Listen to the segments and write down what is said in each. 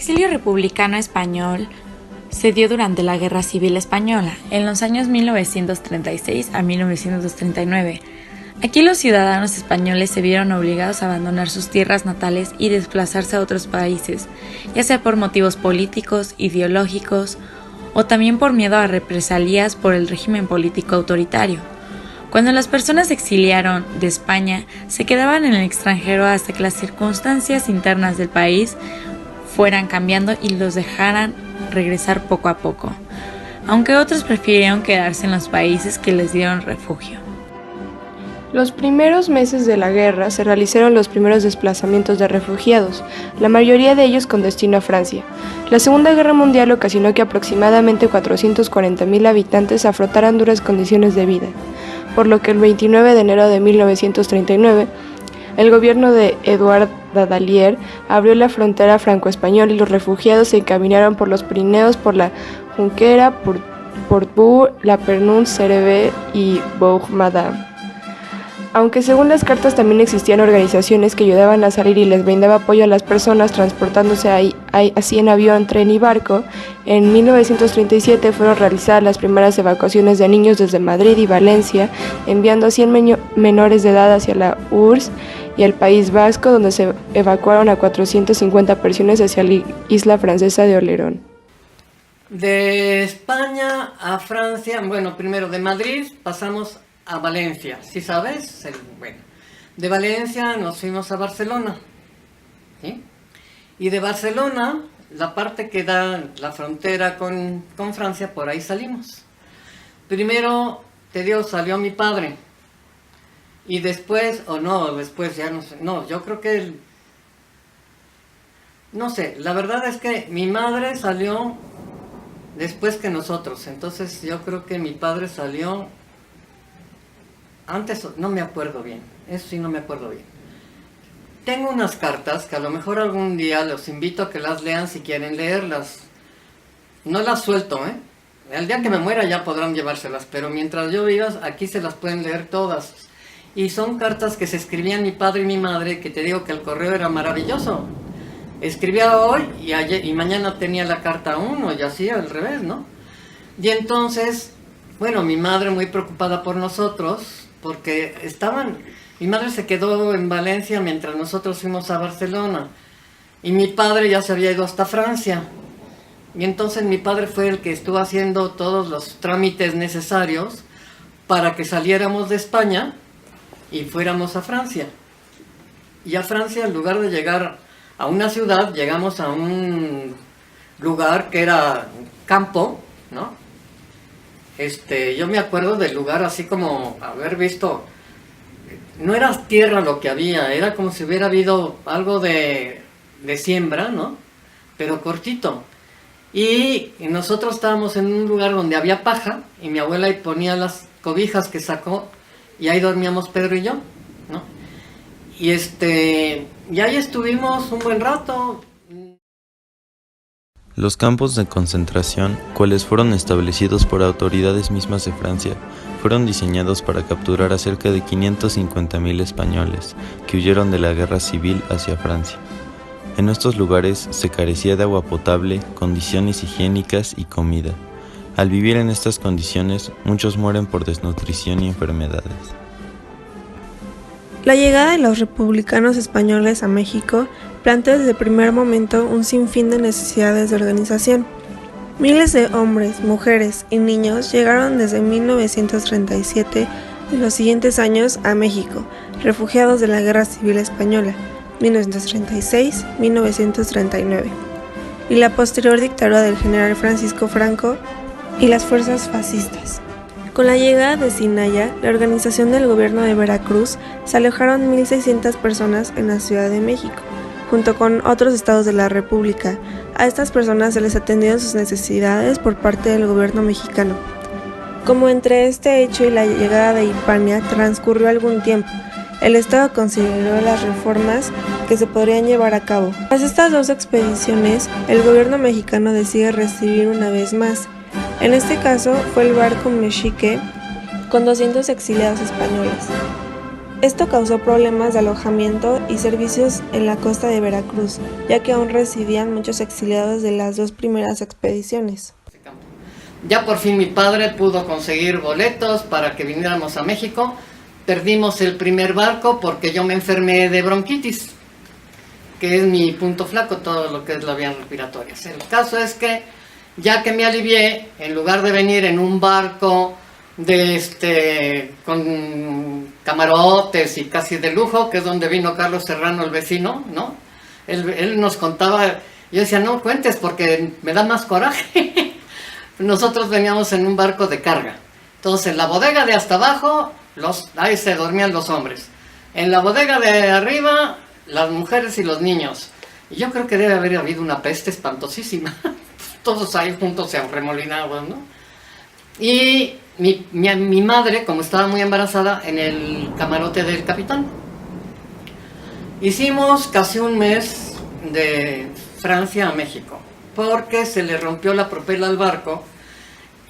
exilio republicano español se dio durante la Guerra Civil Española, en los años 1936 a 1939. Aquí los ciudadanos españoles se vieron obligados a abandonar sus tierras natales y desplazarse a otros países, ya sea por motivos políticos, ideológicos o también por miedo a represalias por el régimen político autoritario. Cuando las personas se exiliaron de España, se quedaban en el extranjero hasta que las circunstancias internas del país fueran cambiando y los dejaran regresar poco a poco, aunque otros prefirieron quedarse en los países que les dieron refugio. Los primeros meses de la guerra se realizaron los primeros desplazamientos de refugiados, la mayoría de ellos con destino a Francia. La Segunda Guerra Mundial ocasionó que aproximadamente 440,000 habitantes afrontaran duras condiciones de vida, por lo que el 29 de enero de 1939, el gobierno de Édouard Daladier abrió la frontera franco-española y los refugiados se encaminaron por los Pirineos, por la Junquera, Portbou, la Pernun, Cerebe y Bourg-Madame. Aunque según las cartas también existían organizaciones que ayudaban a salir y les brindaba apoyo a las personas transportándose así en avión, tren y barco, en 1937 fueron realizadas las primeras evacuaciones de niños desde Madrid y Valencia, enviando a 100 menores de edad hacia la URSS y el País Vasco, donde se evacuaron a 450 personas hacia la isla francesa de Olerón. De España a Francia, bueno, primero de Madrid pasamos a Valencia, ¿sí sabes? Bueno, de Valencia nos fuimos a Barcelona, ¿sí? Y de Barcelona, la parte que da la frontera con Francia, por ahí salimos. Primero, te digo, salió mi padre, y después, después ya no sé, yo creo que, no sé, la verdad es que mi madre salió después que nosotros, entonces yo creo que mi padre salió antes, no me acuerdo bien, eso sí no me acuerdo bien. Tengo unas cartas que a lo mejor algún día los invito a que las lean si quieren leerlas. No las suelto, El día que me muera ya podrán llevárselas, pero mientras yo viva, aquí se las pueden leer todas. Y son cartas que se escribían mi padre y mi madre, que te digo que el correo era maravilloso. Escribía hoy y mañana tenía la carta 1 y así al revés, ¿no? Y entonces, bueno, mi madre muy preocupada por nosotros, porque mi madre se quedó en Valencia mientras nosotros fuimos a Barcelona, y mi padre ya se había ido hasta Francia, y entonces mi padre fue el que estuvo haciendo todos los trámites necesarios para que saliéramos de España y fuéramos a Francia. Y a Francia, en lugar de llegar a una ciudad, llegamos a un lugar que era campo, ¿no? Yo me acuerdo del lugar así como haber visto, no era tierra lo que había, era como si hubiera habido algo de siembra, ¿no? Pero cortito. Y nosotros estábamos en un lugar donde había paja, y mi abuela ahí ponía las cobijas que sacó, y ahí dormíamos Pedro y yo, ¿no? Y ahí estuvimos un buen rato. Los campos de concentración, cuales fueron establecidos por autoridades mismas de Francia, fueron diseñados para capturar a cerca de 550,000 españoles que huyeron de la guerra civil hacia Francia. En estos lugares se carecía de agua potable, condiciones higiénicas y comida. Al vivir en estas condiciones, muchos mueren por desnutrición y enfermedades. La llegada de los republicanos españoles a México planteó desde el primer momento un sinfín de necesidades de organización. Miles de hombres, mujeres y niños llegaron desde 1937 y los siguientes años a México, refugiados de la Guerra Civil Española, 1936-1939, y la posterior dictadura del general Francisco Franco y las fuerzas fascistas. Con la llegada de Zinaya, la organización del gobierno de Veracruz, se alojaron 1,600 personas en la Ciudad de México, junto con otros estados de la República. A estas personas se les atendieron sus necesidades por parte del gobierno mexicano. Como entre este hecho y la llegada de Hispania transcurrió algún tiempo, el Estado consideró las reformas que se podrían llevar a cabo. Tras estas dos expediciones, el gobierno mexicano decide recibir una vez más. En este caso fue el barco Mexique con 200 exiliados españoles. Esto causó problemas de alojamiento y servicios en la costa de Veracruz, ya que aún residían muchos exiliados de las dos primeras expediciones. Ya por fin mi padre pudo conseguir boletos para que viniéramos a México. Perdimos el primer barco porque yo me enfermé de bronquitis, que es mi punto flaco, todo lo que es la vía respiratoria. El caso es que, ya que me alivié, en lugar de venir en un barco con camarotes y casi de lujo, que es donde vino Carlos Serrano, el vecino, ¿no? Él nos contaba, yo decía, no cuentes porque me da más coraje. Nosotros veníamos en un barco de carga. Entonces, en la bodega de hasta abajo, ahí se dormían los hombres. En la bodega de arriba, las mujeres y los niños. Y yo creo que debe haber habido una peste espantosísima. Todos ahí juntos se arremolinaban, ¿no? Y mi madre, como estaba muy embarazada, en el camarote del capitán. Hicimos casi un mes de Francia a México, porque se le rompió la propela al barco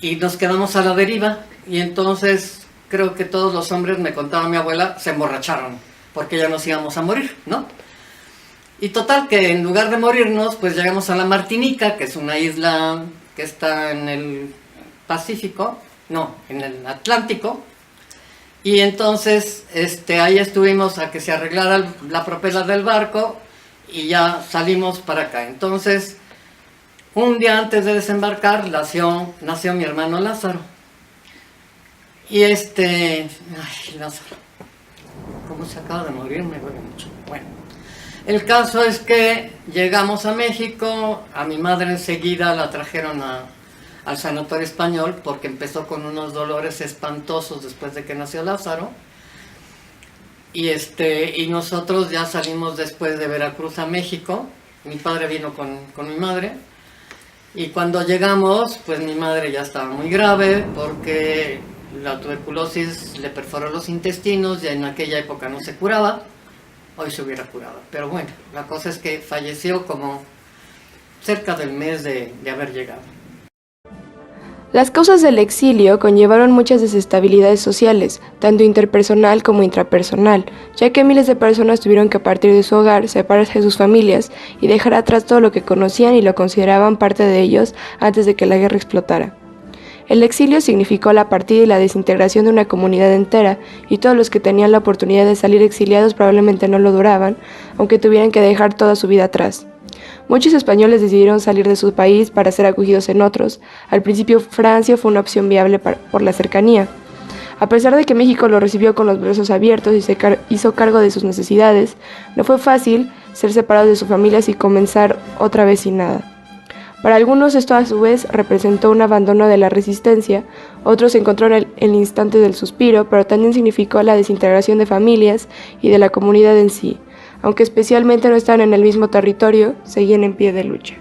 y nos quedamos a la deriva. Y entonces creo que todos los hombres, me contaba mi abuela, se emborracharon, porque ya nos íbamos a morir, ¿no? Y total que en lugar de morirnos, pues llegamos a la Martinica, que es una isla que está en el Pacífico, no, en el Atlántico. Y entonces ahí estuvimos a que se arreglara la propela del barco y ya salimos para acá. Entonces, un día antes de desembarcar nació mi hermano Lázaro. Y ay, Lázaro, ¿cómo se acaba de morir? Me duele mucho. Bueno, el caso es que llegamos a México, a mi madre enseguida la trajeron al sanatorio español porque empezó con unos dolores espantosos después de que nació Lázaro. Y nosotros ya salimos después de Veracruz a México. Mi padre vino con mi madre. Y cuando llegamos, pues mi madre ya estaba muy grave porque la tuberculosis le perforó los intestinos y en aquella época no se curaba. Hoy se hubiera curado. Pero bueno, la cosa es que falleció como cerca del mes de haber llegado. Las causas del exilio conllevaron muchas desestabilidades sociales, tanto interpersonal como intrapersonal, ya que miles de personas tuvieron que partir de su hogar, separarse de sus familias y dejar atrás todo lo que conocían y lo consideraban parte de ellos antes de que la guerra explotara. El exilio significó la partida y la desintegración de una comunidad entera, y todos los que tenían la oportunidad de salir exiliados probablemente no lo duraban, aunque tuvieran que dejar toda su vida atrás. Muchos españoles decidieron salir de su país para ser acogidos en otros. Al principio Francia fue una opción viable por la cercanía. A pesar de que México lo recibió con los brazos abiertos y se hizo cargo de sus necesidades, no fue fácil ser separados de sus familias y comenzar otra vez sin nada. Para algunos esto a su vez representó un abandono de la resistencia, otros encontraron el instante del suspiro, pero también significó la desintegración de familias y de la comunidad en sí. Aunque especialmente no estaban en el mismo territorio, seguían en pie de lucha.